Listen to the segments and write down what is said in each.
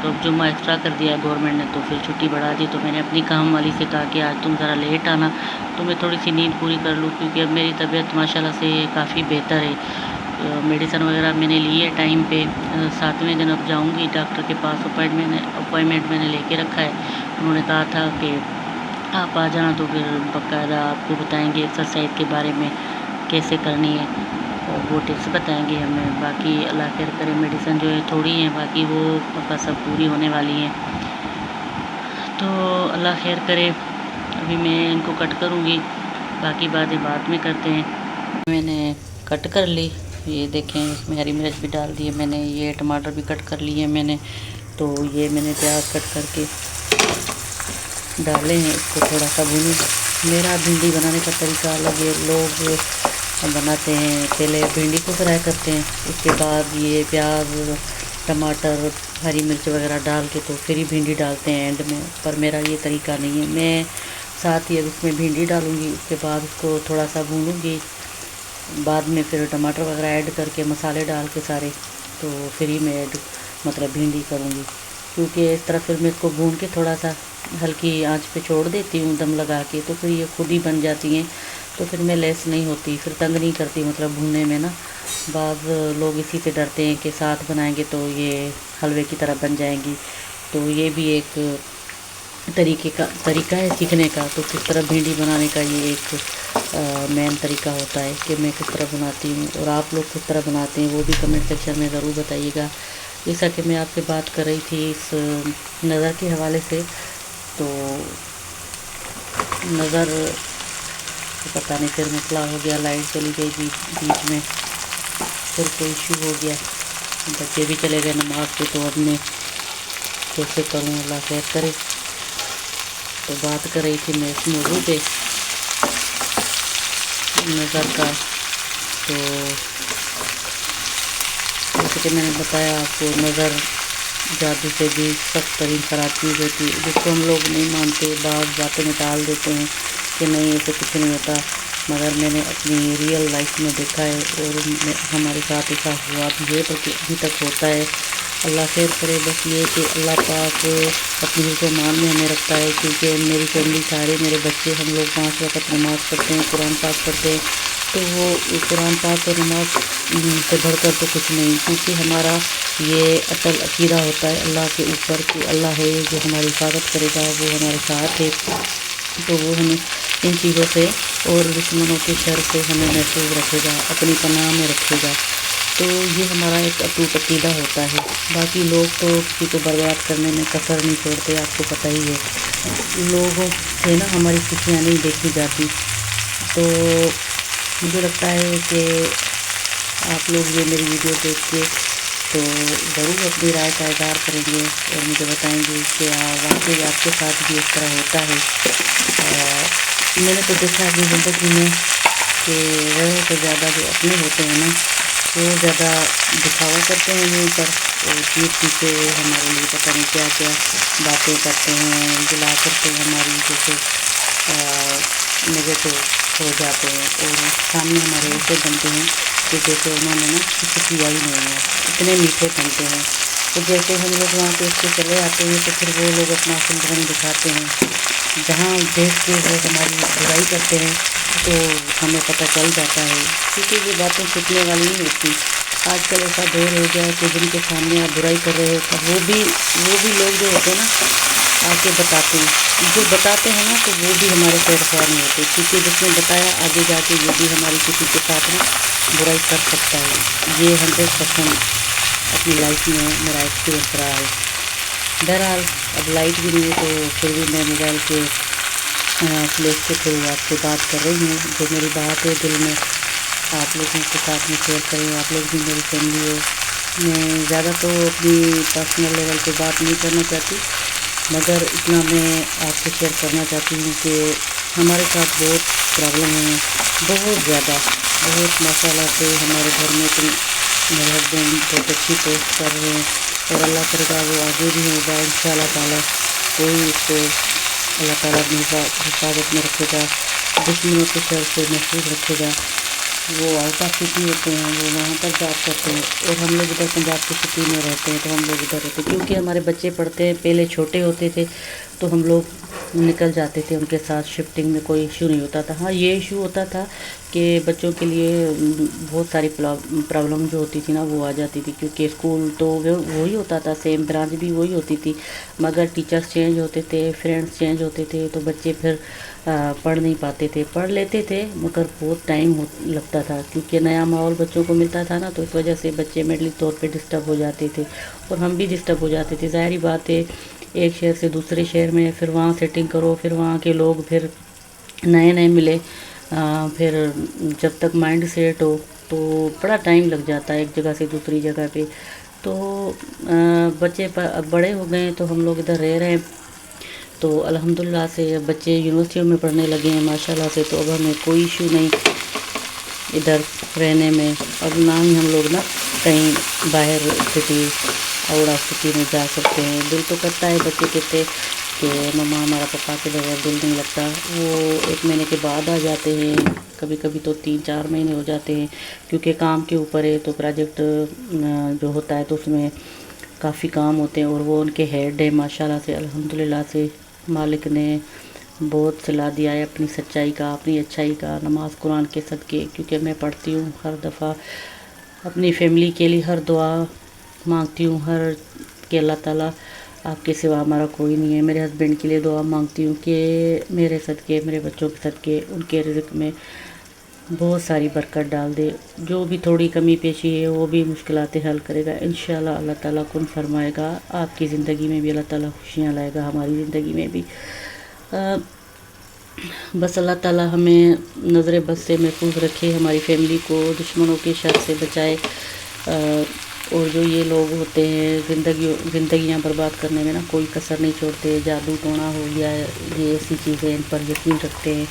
تو اب جمعہ ایکسٹرا کر دیا گورنمنٹ نے، تو پھر چھٹی بڑھا دی۔ تو میں نے اپنی کام والی سے کہا کہ آج تم ذرا لیٹ آنا تو میں تھوڑی سی نیند پوری کر لوں، کیونکہ اب میری طبیعت ماشاءاللہ سے کافی بہتر ہے۔ میڈیسن وغیرہ میں نے لی ہے ٹائم پہ، 7ویں دن اب جاؤں گی ڈاکٹر کے پاس، اپوائنٹمنٹ میں نے لے کے رکھا ہے۔ انہوں نے کہا تھا کہ آپ آ جانا، تو پھر باقاعدہ آپ کو بتائیں گے ایکسرسائز کے بارے میں کیسے کرنی ہے، اور وہ ٹپس بتائیں گے ہمیں۔ باقی اللہ خیر کرے، میڈیسن جو ہے تھوڑی ہیں، باقی وہ پکا سب پوری ہونے والی ہیں، تو اللہ خیر کرے۔ ابھی میں ان کو کٹ کروں گی، باقی باتیں بعد میں کرتے ہیں۔ میں نے کٹ کر لی، یہ دیکھیں اس میں ہری مرچ بھی ڈال دی ہے میں نے، یہ ٹماٹر بھی کٹ کر لیے میں نے، تو یہ میں نے پیاز کٹ کر کے ڈالے ہیں، اس کو تھوڑا سا بھونوں۔ میرا بھنڈی بنانے کا طریقہ الگ ہے، لوگ بناتے ہیں پہلے بھنڈی کو فرائی کرتے ہیں، اس کے بعد یہ پیاز ٹماٹر ہری مرچ وغیرہ ڈال کے تو پھر ہی بھنڈی ڈالتے ہیں اینڈ میں، پر میرا یہ طریقہ نہیں ہے۔ میں ساتھ ہی اب اس میں بھنڈی ڈالوں گی، اس کے بعد اس کو تھوڑا سا بھونوں گی، بعد میں پھر ٹماٹر وغیرہ ایڈ کر کے مسالے ڈال کے سارے، تو پھر ہی میں مطلب بھنڈی کروں گی، کیونکہ اس طرح پھر میں اس کو بھون کے تھوڑا سا ہلکی آنچ پہ چھوڑ دیتی ہوں دم لگا کے، تو پھر یہ خود ہی بن جاتی ہیں، تو پھر میں لیس نہیں ہوتی، پھر تنگ نہیں کرتی مطلب بھوننے میں نا۔ بعض لوگ اسی سے ڈرتے ہیں کہ ساتھ بنائیں گے تو یہ حلوے کی طرح بن جائیں گی، تو یہ بھی ایک طریقہ ہے سیکھنے کا، تو کس طرح بھنڈی بنانے کا یہ ایک مین طریقہ ہوتا ہے کہ میں کس طرح بناتی ہوں، اور آپ لوگ کس طرح بناتے ہیں وہ بھی کمنٹ سیکشن میں ضرور بتائیے گا۔ جیسا کہ میں آپ سے بات کر رہی تھی اس نظر کے حوالے سے، تو نظر پتہ نہیں پھر مسئلہ ہو گیا، لائٹ چلی گئی بیچ میں، پھر کوئی ایشو ہو گیا، بچے بھی چلے گئے نماز پہ، تو اب میں کیسے کروں، اللہ خیر کرے۔ تو بات کر رہی تھی میں اس موضوع پہ نظر کا، تو جیسے کہ میں نے بتایا آپ کو، نظر جادو سے بھی سخت ترین خراب چیز ہوتی ہے، جس کو ہم لوگ نہیں مانتے، بعض باتوں میں ٹال دیتے ہیں کہ نہیں ایسے کچھ نہیں ہوتا، مگر میں نے اپنی ریئل لائف میں دیکھا ہے، اور ہمارے ساتھ ایسا ہوا بھی ہے، بلکہ ابھی تک ہوتا ہے۔ اللہ خیر کرے، بس یہ کہ اللہ پاک اپنی حفظ و امان میں ہمیں رکھتا ہے، کیونکہ میری فیملی سارے میرے بچے ہم لوگ 5 وقت نماز پڑھتے ہیں، قرآن پاک پڑھتے ہیں، تو وہ قرآن پاک اور نماز سے بڑھ کر تو کچھ نہیں، کیونکہ ہمارا یہ اصل عقیدہ ہوتا ہے اللہ کے اوپر کہ اللہ ہے جو ہماری حفاظت کرے گا، وہ ہمارے ساتھ ہے، تو وہ ہمیں ان چیزوں سے اور دشمنوں کے شر سے ہمیں محفوظ رکھے گا، اپنی پناہ میں رکھے گا، تو یہ ہمارا ایک اٹوٹ عقیدہ ہوتا ہے۔ باقی لوگ تو کسی کو برباد کرنے میں کسر نہیں چھوڑتے، آپ کو پتہ ہی ہے، لوگوں سے نا ہماری خوشیاں نہیں دیکھی جاتی، تو مجھے لگتا ہے کہ آپ لوگ یہ میری ویڈیو دیکھ کے تو ضرور اپنی رائے کا اظہار کریں گے، اور مجھے بتائیں گے کہ واقعی آپ کے ساتھ بھی اس طرح ہوتا ہے۔ میں نے تو دیکھا اپنی زندگی میں کہ غیروں سے زیادہ جو اپنے ہوتے ہیں نا، وہ زیادہ دکھاوا کرتے ہیں منہ پر، اور پیٹھ پیچھے ہمارے لیے پتہ نہیں کیا کیا باتیں کرتے ہیں، گلا کرتے ہیں ہماری، جیسے نگیٹو ہو جاتے ہیں، اور سامنے ہمارے ایسے بنتے ہیں کہ جیسے انہوں نے نا کسی کیا ہی نہیں ہے، اتنے میٹھے بنتے ہیں، تو جیسے ہم لوگ وہاں پہ اس کے چلے آتے ہیں تو پھر وہ لوگ اپنا اصل رنگ دکھاتے ہیں، جہاں دیکھ کے وہ ہماری برائی کرتے ہیں تو ہمیں پتہ چل جاتا ہے، کیونکہ یہ باتیں چھپنے والی نہیں ہوتی۔ آج کل ایسا دور ہو گیا ہے کہ جن کے سامنے آپ برائی کر رہے ہو، وہ بھی لوگ جو ہوتے ہیں نا آ کے بتاتے ہیں، جو بتاتے ہیں نا تو وہ بھی ہمارے خیر خواہ نہیں ہوتے، کیونکہ جس نے بتایا آگے جا کے یہ بھی ہماری کسی کے ساتھ نا برائی کر سکتا ہے، یہ 100% اپنی لائف میں میرا ایکسپیرینس رہا ہے۔ بہرحال اب لائٹ بھی نہیں ہے، تو پھر بھی میں موبائل کے فلیش کے تھرو آپ سے بات کر رہی ہوں، جو میری بات ہے دل میں آپ لوگوں کے ساتھ میں شیئر کریں، آپ لوگ بھی میری فیملی ہو۔ میں زیادہ تو اپنی پرسنل لیول پہ بات نہیں کرنا چاہتی، مگر اتنا میں آپ سے شیئر کرنا چاہتی ہوں کہ ہمارے ساتھ بہت پرابلم ہیں، بہت زیادہ، بہت ماشاء اللہ سے ہمارے گھر میں تو میرے ہسبینڈ بہت اچھی پوسٹ کر رہے ہیں، اور اللہ کرے گا وہ آگے بھی ہوگا ان شاء اللہ تعالیٰ، کوئی اس کو اللہ تعالیٰ اپنی حفاظت میں رکھے گا، دشمنوں کے شر سے محفوظ رکھے گا، وہ آؤٹ آف سٹی ہوتے ہیں، وہ وہاں پر جاب کرتے ہیں، اور ہم لوگ ادھر پنجاب کی سٹی میں رہتے ہیں، تو ہم لوگ ادھر رہتے ہیں کیونکہ ہمارے بچے پڑھتے ہیں، پہلے چھوٹے ہوتے تھے تو ہم لوگ نکل جاتے تھے ان کے ساتھ، شفٹنگ میں کوئی ایشو نہیں ہوتا تھا۔ ہاں یہ ایشو ہوتا تھا کہ بچوں کے لیے بہت ساری پرابلم جو ہوتی تھی نا وہ آ جاتی تھی، کیونکہ اسکول تو وہی ہوتا تھا، سیم برانچ بھی وہی ہوتی تھی، مگر ٹیچرس چینج ہوتے تھے، فرینڈس چینج ہوتے تھے، تو بچے پھر پڑھ نہیں پاتے تھے، پڑھ لیتے تھے مگر بہت ٹائم لگتا تھا، کیونکہ نیا ماحول بچوں کو ملتا تھا نا، تو اس وجہ سے بچے مینٹلی طور پہ ڈسٹرب ہو جاتے تھے، اور ہم بھی ڈسٹرب ہو جاتے تھے، ظاہری بات ہے، ایک شہر سے دوسرے شہر میں، پھر وہاں سیٹنگ کرو، پھر وہاں کے لوگ پھر نئے نئے ملے، پھر جب تک مائنڈ سیٹ ہو تو بڑا ٹائم لگ جاتا ہے ایک جگہ سے دوسری جگہ پہ، تو بچے اب بڑے ہو گئے ہیں تو ہم لوگ ادھر رہ رہے ہیں، تو الحمدللہ سے بچے یونیورسٹیوں میں پڑھنے لگے ہیں ماشاءاللہ سے، تو اب ہمیں کوئی ایشو نہیں ادھر رہنے میں، اب نہ ہی ہم لوگ نا کہیں باہر سٹی آؤٹ آف سٹی میں جا سکتے ہیں۔ دل تو کرتا ہے، بچے کہتے کہ مما ہمارا پپا کے بغیر دل نہیں لگتا، وہ 1 مہینے کے بعد آ جاتے ہیں، کبھی کبھی تو 3-4 مہینے ہو جاتے ہیں، کیونکہ کام کے اوپر ہے، تو پروجیکٹ جو ہوتا ہے تو اس میں کافی کام ہوتے ہیں، اور وہ ان کے ہیڈ ہے ماشاءاللہ سے، الحمدللہ سے مالک نے بہت صلاح دیا ہے اپنی سچائی کا، اپنی اچھائی کا، نماز قرآن کے صدقے، کیونکہ میں پڑھتی ہوں ہر دفعہ اپنی فیملی کے لیے، ہر دعا مانگتی ہوں، کہ اللہ تعالیٰ آپ کے سوا ہمارا کوئی نہیں ہے، میرے ہسبینڈ کے لیے دعا مانگتی ہوں کہ میرے صدقے، میرے بچوں کے صدقے ان کے رزق میں بہت ساری برکت ڈال دے، جو بھی تھوڑی کمی پیشی ہے وہ بھی مشکلات حل کرے گا انشاءاللہ، اللہ تعالیٰ کن فرمائے گا، آپ کی زندگی میں بھی اللہ تعالیٰ خوشیاں لائے گا، ہماری زندگی میں بھی۔ بس اللہ تعالیٰ ہمیں نظر بد سے محفوظ رکھے، ہماری فیملی کو دشمنوں کے شر سے بچائے، اور جو یہ لوگ ہوتے ہیں زندگیاں برباد کرنے میں نا کوئی کسر نہیں چھوڑتے، جادو ٹونا ہو گیا ہے، یہ ایسی چیزیں ان پر یقین رکھتے ہیں،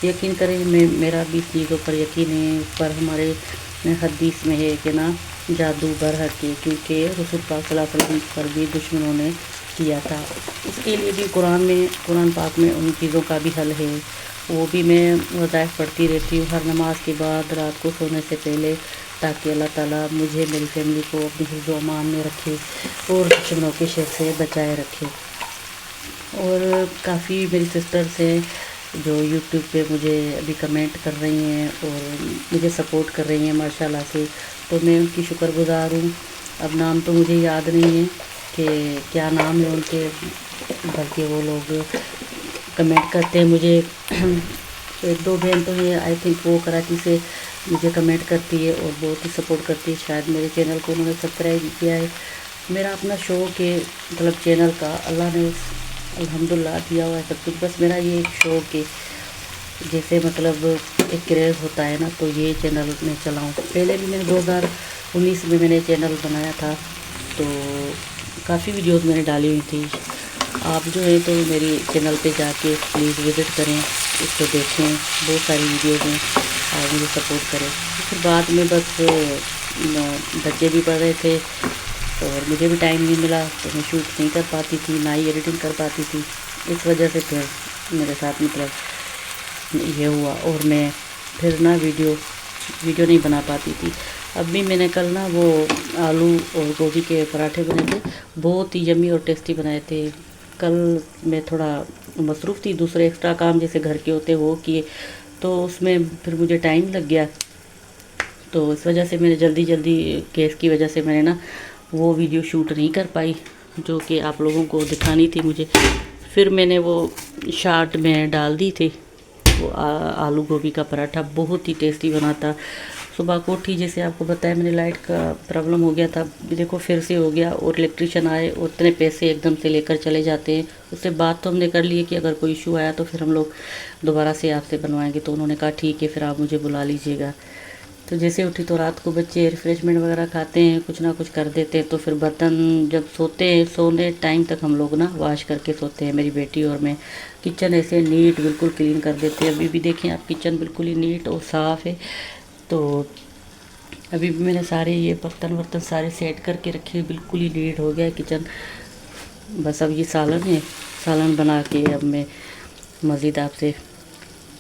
یقین کریں، میرا بھی اس چیزوں پر یقین ہے، پر ہمارے حدیث میں ہے کہ نا جادو برحق ہے، کیونکہ رسول پاک صلی اللہ علیہ وسلم پر بھی دشمنوں نے کیا تھا، اس کے لیے بھی قرآن پاک میں ان چیزوں کا بھی حل ہے، وہ بھی میں وظائف پڑھتی رہتی ہوں ہر نماز کے بعد، رات کو سونے سے پہلے، تاکہ اللہ تعالیٰ مجھے، میری فیملی کو اپنی حفظ و امان میں رکھے، اور دشمنوں کے شر سے بچائے رکھے۔ اور کافی میری سسٹرس ہیں جو یوٹیوب پہ مجھے ابھی کمنٹ کر رہی ہیں اور مجھے سپورٹ کر رہی ہیں ماشاءاللہ سے، تو میں ان کی شکر گزار ہوں۔ اب نام تو مجھے یاد نہیں ہے کہ کیا نام ہے ان کے، بلکہ وہ لوگ کمنٹ کرتے ہیں مجھے، 1-2 بہن تو یہ آئی تھنک وہ کراچی سے مجھے کمنٹ کرتی ہے اور بہت ہی سپورٹ کرتی ہے، شاید میرے چینل کو انہوں نے سبسکرائب کیا ہے، میرا اپنا شوق ہے، مطلب چینل کا اللہ نے الحمدللہ دیا ہوا ہے سب کچھ، بس میرا یہ ایک شوق ہے، جیسے مطلب ایک کریز ہوتا ہے نا، تو یہ چینل میں چلاؤں، پہلے بھی میں نے 2019 میں نے چینل بنایا تھا، تو کافی ویڈیوز میں نے ڈالی ہوئی تھی، آپ جو ہے تو میری چینل پہ جا کے پلیز وزٹ کریں، اس کو دیکھیں، بہت ساری ویڈیوز ہیں، اور مجھے سپورٹ کریں۔ پھر بعد میں بس بچے بھی پڑھ رہے تھے اور مجھے بھی ٹائم نہیں ملا، تو میں شوٹ نہیں کر پاتی تھی، نہ ہی ایڈیٹنگ کر پاتی تھی، اس وجہ سے پھر میرے ساتھ مطلب یہ ہوا، اور میں پھر نا ویڈیو نہیں بنا پاتی تھی۔ اب بھی میں نے کل نا وہ آلو اور گوبھی کے پراٹھے بنائے تھے، بہت ہی یمی اور ٹیسٹی بنائے تھے، کل میں تھوڑا مصروف تھی، دوسرے ایکسٹرا کام جیسے گھر کے ہوتے وہ کیے، تو اس میں پھر مجھے ٹائم لگ گیا، تو اس وجہ سے میں نے جلدی کیس کی وجہ سے میں نے نا وہ ویڈیو شوٹ نہیں کر پائی جو کہ آپ لوگوں کو دکھانی تھی مجھے، پھر میں نے وہ شارٹ میں ڈال دی تھی، وہ آلو گوبھی کا پراٹھا بہت ہی ٹیسٹی بنا تھا۔ صبح کو اٹھی، جیسے آپ کو بتایا میں نے لائٹ کا پرابلم ہو گیا تھا، دیکھو پھر سے ہو گیا، اور الیکٹریشین آئے اور اتنے پیسے ایک دم سے لے کر چلے جاتے ہیں، اس سے بات تو ہم نے کر لی ہے کہ اگر کوئی ایشو آیا تو پھر ہم لوگ دوبارہ سے آپ سے بنوائیں گے، تو انہوں نے کہا ٹھیک ہے پھر آپ مجھے بلا لیجیے گا۔ تو جیسے اٹھی تو رات کو بچے ریفریشمنٹ وغیرہ کھاتے ہیں، کچھ نہ کچھ کر دیتے ہیں، تو پھر برتن جب سونے ٹائم تک ہم لوگ نا واش کر کے سوتے ہیں، میری بیٹی اور میں، کچن ایسے نیٹ بالکل کلین کر دیتے ہیں، ابھی بھی دیکھیں آپ کچن بالکل ہی نیٹ اور صاف ہے، تو ابھی بھی میں نے سارے یہ برتن سارے سیٹ کر کے رکھے، بالکل ہی نیٹ ہو گیا ہے کچن، بس اب یہ سالن ہے، سالن بنا کے اب میں مزید آپ سے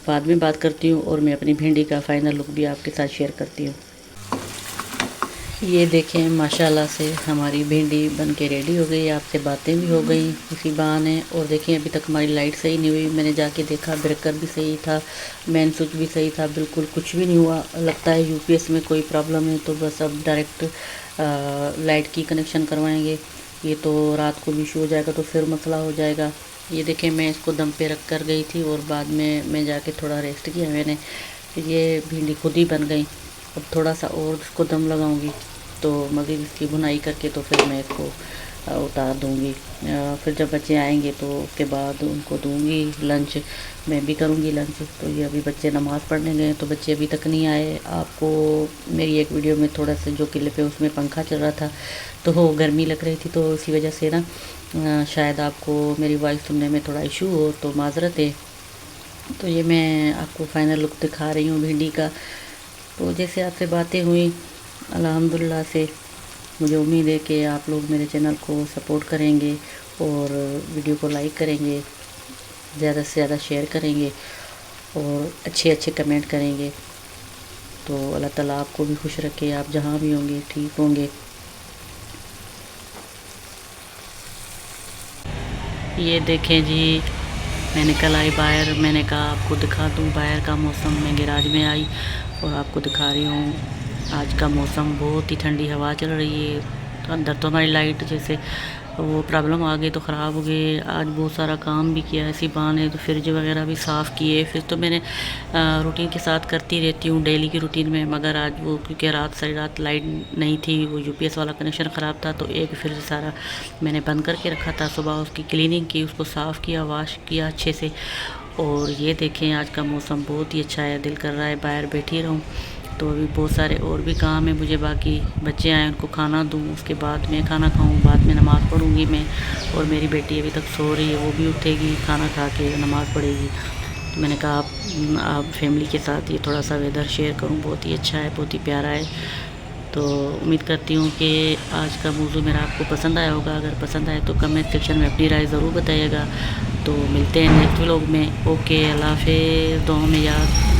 بعد میں بات کرتی ہوں اور میں اپنی بھنڈی کا فائنل لک بھی آپ کے ساتھ شیئر کرتی ہوں۔ یہ دیکھیں ماشاءاللہ سے ہماری بھنڈی بن کے ریڈی ہو گئی، آپ سے باتیں بھی ہو گئیں اسی بہانے۔ اور دیکھیں ابھی تک ہماری لائٹ صحیح نہیں ہوئی، میں نے جا کے دیکھا بریکر بھی صحیح تھا، مین سوئچ بھی صحیح تھا، بالکل کچھ بھی نہیں ہوا۔ لگتا ہے یو پی ایس میں کوئی پرابلم ہے، تو بس اب ڈائریکٹ لائٹ کی کنیکشن کروائیں گے۔ یہ تو رات کو بھی ایشو ہو جائے گا تو پھر مسئلہ ہو جائے گا۔ یہ دیکھیں میں اس کو دم پہ رکھ کر گئی تھی اور بعد میں جا کے تھوڑا ریسٹ کیا میں نے، یہ بھنڈی خود ہی بن گئی۔ اب تھوڑا سا اور اس کو دم لگاؤں گی تو مزید اس کی بنائی کر کے تو پھر میں اس کو اتار دوں گی۔ پھر جب بچے آئیں گے تو اس کے بعد ان کو دوں گی لنچ، میں بھی کروں گی لنچ۔ تو یہ ابھی بچے نماز پڑھنے گئے تو بچے ابھی تک نہیں آئے۔ آپ کو میری ایک ویڈیو میں تھوڑا سا جو کلپ ہے اس میں پنکھا چل رہا تھا تو گرمی لگ رہی تھی، تو اسی وجہ سے نا شاید آپ کو میری وائس سننے میں تھوڑا ایشو ہو، تو معذرت ہے۔ تو یہ میں آپ کو فائنل لک دکھا رہی ہوں بھنڈی کا۔ تو جیسے آپ سے باتیں ہوئیں الحمدللہ سے، مجھے امید ہے کہ آپ لوگ میرے چینل کو سپورٹ کریں گے اور ویڈیو کو لائک کریں گے، زیادہ سے زیادہ شیئر کریں گے اور اچھے کمنٹ کریں گے۔ تو اللہ تعالیٰ آپ کو بھی خوش رکھے، آپ جہاں بھی ہوں گے ٹھیک ہوں گے۔ یہ دیکھیں جی میں نکل آئی باہر، میں نے کہا آپ کو دکھا دوں باہر کا موسم۔ میں گیراج میں آئی اور آپ کو دکھا رہی ہوں آج کا موسم، بہت ہی ٹھنڈی ہوا چل رہی ہے۔ اندر تو ہماری لائٹ جیسے وہ پرابلم آ گئی تو خراب ہو گئی۔ آج بہت سارا کام بھی کیا اسی بہانے، تو فریج وغیرہ بھی صاف کیے۔ پھر تو میں نے روٹین کے ساتھ کرتی رہتی ہوں ڈیلی کی روٹین میں، مگر آج وہ کیونکہ ساری رات لائٹ نہیں تھی، وہ یو پی ایس والا کنیکشن خراب تھا، تو ایک فریج سارا میں نے بند کر کے رکھا تھا۔ صبح اس کی کلیننگ کی، اس کو صاف کیا، واش کیا اچھے سے۔ اور یہ دیکھیں آج کا موسم بہت ہی اچھا ہے، دل کر رہا ہے باہر بیٹھی رہوں۔ تو ابھی بہت سارے اور بھی کام ہیں مجھے باقی، بچے آئیں ان کو کھانا دوں، اس کے بعد میں کھانا کھاؤں، بعد میں نماز پڑھوں گی میں۔ اور میری بیٹی ابھی تک سو رہی ہے، وہ بھی اٹھے گی کھانا کھا کے نماز پڑھے گی۔ تو میں نے کہا آپ فیملی کے ساتھ یہ تھوڑا سا ویدر شیئر کروں، بہت ہی اچھا ہے، بہت ہی پیارا ہے۔ تو امید کرتی ہوں کہ آج کا موضوع میرا آپ کو پسند آیا ہوگا۔ اگر پسند آئے تو کمنٹ سیکشن میں اپنی رائے ضرور بتائیے گا۔ تو ملتے ہیں نیکسٹ ولاگ میں۔ اوکے، اللہ حافظ، دعاؤں میں یاد۔